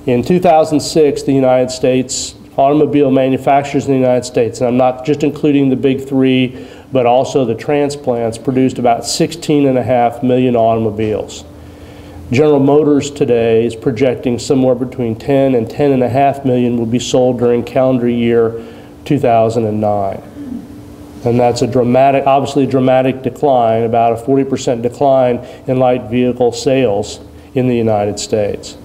In 2006, the United States, automobile manufacturers in the United States, and I'm not just including the big three, but also the transplants, produced about 16.5 million automobiles. General Motors today is projecting somewhere between 10 and 10.5 million will be sold during calendar year 2009. And that's a dramatic, obviously a dramatic decline, about a 40% decline in light vehicle sales in the United States.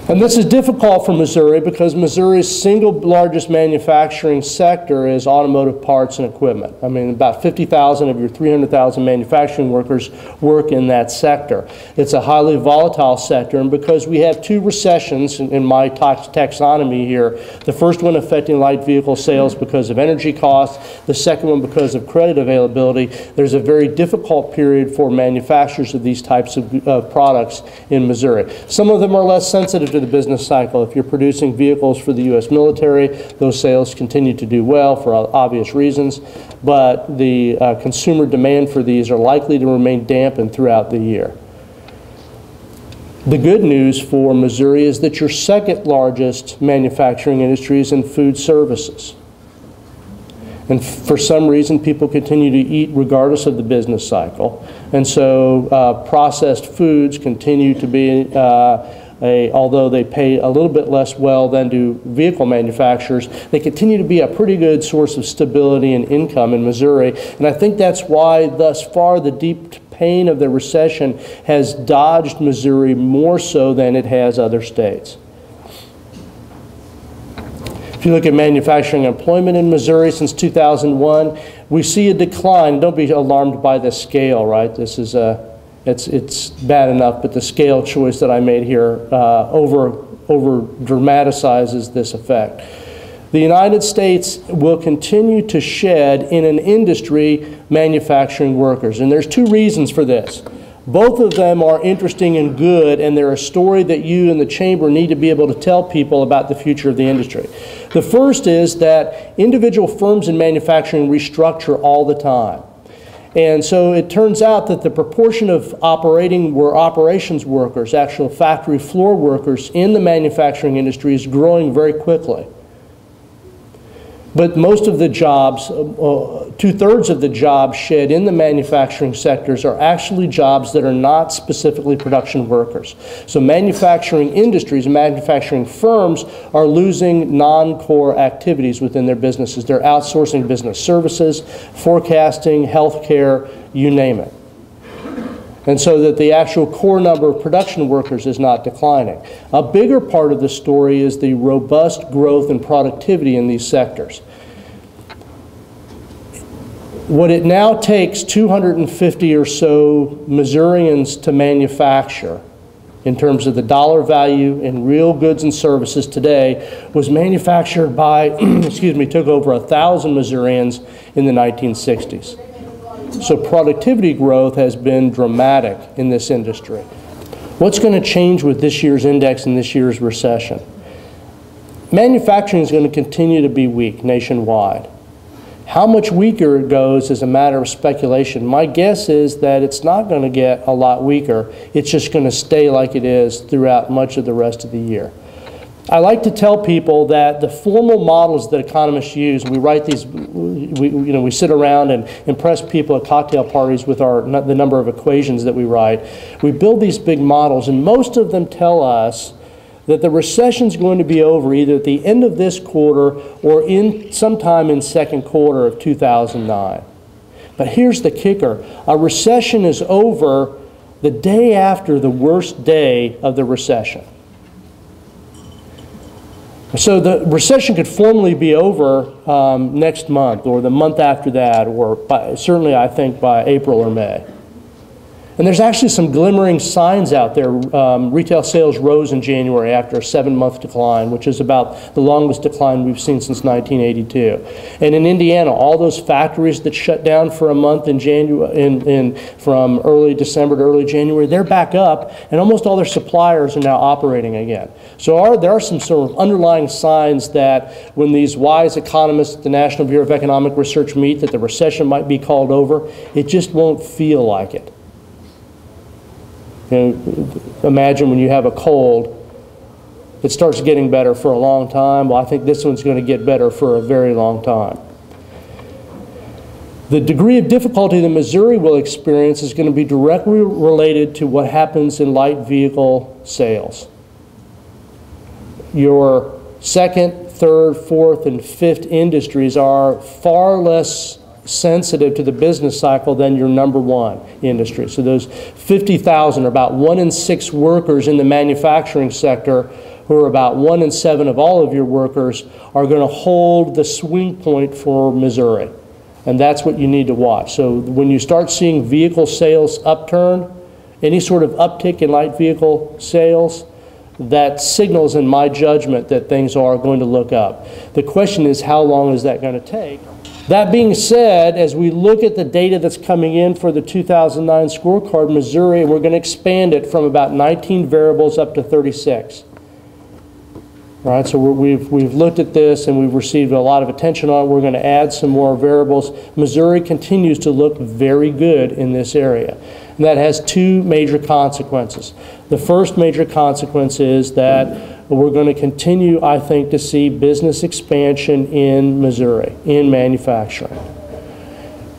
And this is difficult for Missouri because Missouri's single largest manufacturing sector is automotive parts and equipment. I mean, about 50,000 of your 300,000 manufacturing workers work in that sector. It's a highly volatile sector, and because we have two recessions in my taxonomy here, the first one affecting light vehicle sales because of energy costs, the second one because of credit availability, there's a very difficult period for manufacturers of these types of products in Missouri. Some of them are less sensitive to the business cycle. If you're producing vehicles for the U.S. military, those sales continue to do well for obvious reasons, but the consumer demand for these are likely to remain dampened throughout the year. The good news for Missouri is that your second largest manufacturing industry is in food services. And for some reason, people continue to eat regardless of the business cycle. And so processed foods continue to be although they pay a little bit less well than do vehicle manufacturers, they continue to be a pretty good source of stability and income in Missouri. And I think that's why, thus far, the deep pain of the recession has dodged Missouri more so than it has other states. If you look at manufacturing employment in Missouri since 2001, we see a decline. Don't be alarmed by the scale, right? This is it's bad enough, but the scale choice that I made here over dramatizes this effect. The United States will continue to shed in an industry manufacturing workers, and there's two reasons for this. Both of them are interesting and good, and they're a story that you in the chamber need to be able to tell people about the future of the industry. The first is that individual firms in manufacturing restructure all the time. And so it turns out that the proportion of operations workers, actual factory floor workers in the manufacturing industry is growing very quickly. But most of the jobs, two-thirds of the jobs shed in the manufacturing sectors are actually jobs that are not specifically production workers. So manufacturing industries and manufacturing firms are losing non-core activities within their businesses. They're outsourcing business services, forecasting, healthcare, you name it. And so that the actual core number of production workers is not declining. A bigger part of the story is the robust growth and productivity in these sectors. What it now takes 250 or so Missourians to manufacture in terms of the dollar value in real goods and services today was manufactured by, took over 1,000 Missourians in the 1960s. So productivity growth has been dramatic in this industry. What's going to change with this year's index and this year's recession? Manufacturing is going to continue to be weak nationwide. How much weaker it goes is a matter of speculation. My guess is that it's not going to get a lot weaker. It's just going to stay like it is throughout much of the rest of the year. I like to tell people that the formal models that economists use, we write these, we sit around and impress people at cocktail parties with the number of equations that we write. We build these big models, and most of them tell us that the recession is going to be over either at the end of this quarter or sometime in second quarter of 2009. But here's the kicker. A recession is over the day after the worst day of the recession. So the recession could formally be over next month or the month after that, or certainly I think by April or May. And there's actually some glimmering signs out there. Retail sales rose in January after a 7-month decline, which is about the longest decline we've seen since 1982. And in Indiana, all those factories that shut down for a month in January, from early December to early January, they're back up, and almost all their suppliers are now operating again. So there are some sort of underlying signs that when these wise economists at the National Bureau of Economic Research meet, that the recession might be called over. It just won't feel like it. You know, imagine when you have a cold it starts getting better for a long time. Well, I think this one's going to get better for a very long time. The degree of difficulty that Missouri will experience is going to be directly related to what happens in light vehicle sales. Your second, third, fourth, and fifth industries are far less sensitive to the business cycle than your number one industry. So those 50,000 are about 1 in 6 workers in the manufacturing sector, who are about 1 in 7 of all of your workers, are going to hold the swing point for Missouri. And that's what you need to watch. So when you start seeing vehicle sales upturn, any sort of uptick in light vehicle sales, that signals in my judgment that things are going to look up. The question is, how long is that going to take? That being said, as we look at the data that's coming in for the 2009 scorecard, Missouri, we're going to expand it from about 19 variables up to 36. All right, so we've looked at this and we've received a lot of attention on it. We're going to add some more variables. Missouri continues to look very good in this area. And that has 2 major consequences. The first major consequence is that we're going to continue, I think, to see business expansion in Missouri, in manufacturing.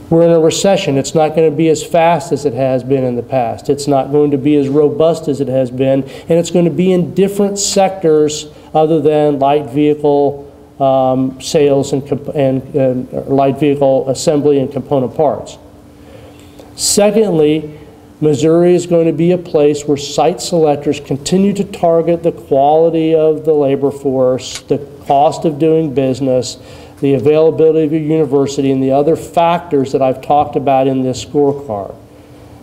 We're in a recession. It's not going to be as fast as it has been in the past. It's not going to be as robust as it has been, and it's going to be in different sectors other than light vehicle sales and light vehicle assembly and component parts. Secondly, Missouri is going to be a place where site selectors continue to target the quality of the labor force, the cost of doing business, the availability of your university, and the other factors that I've talked about in this scorecard.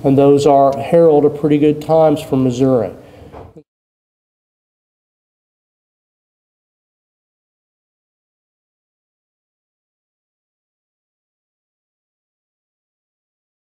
And those herald a pretty good times for Missouri.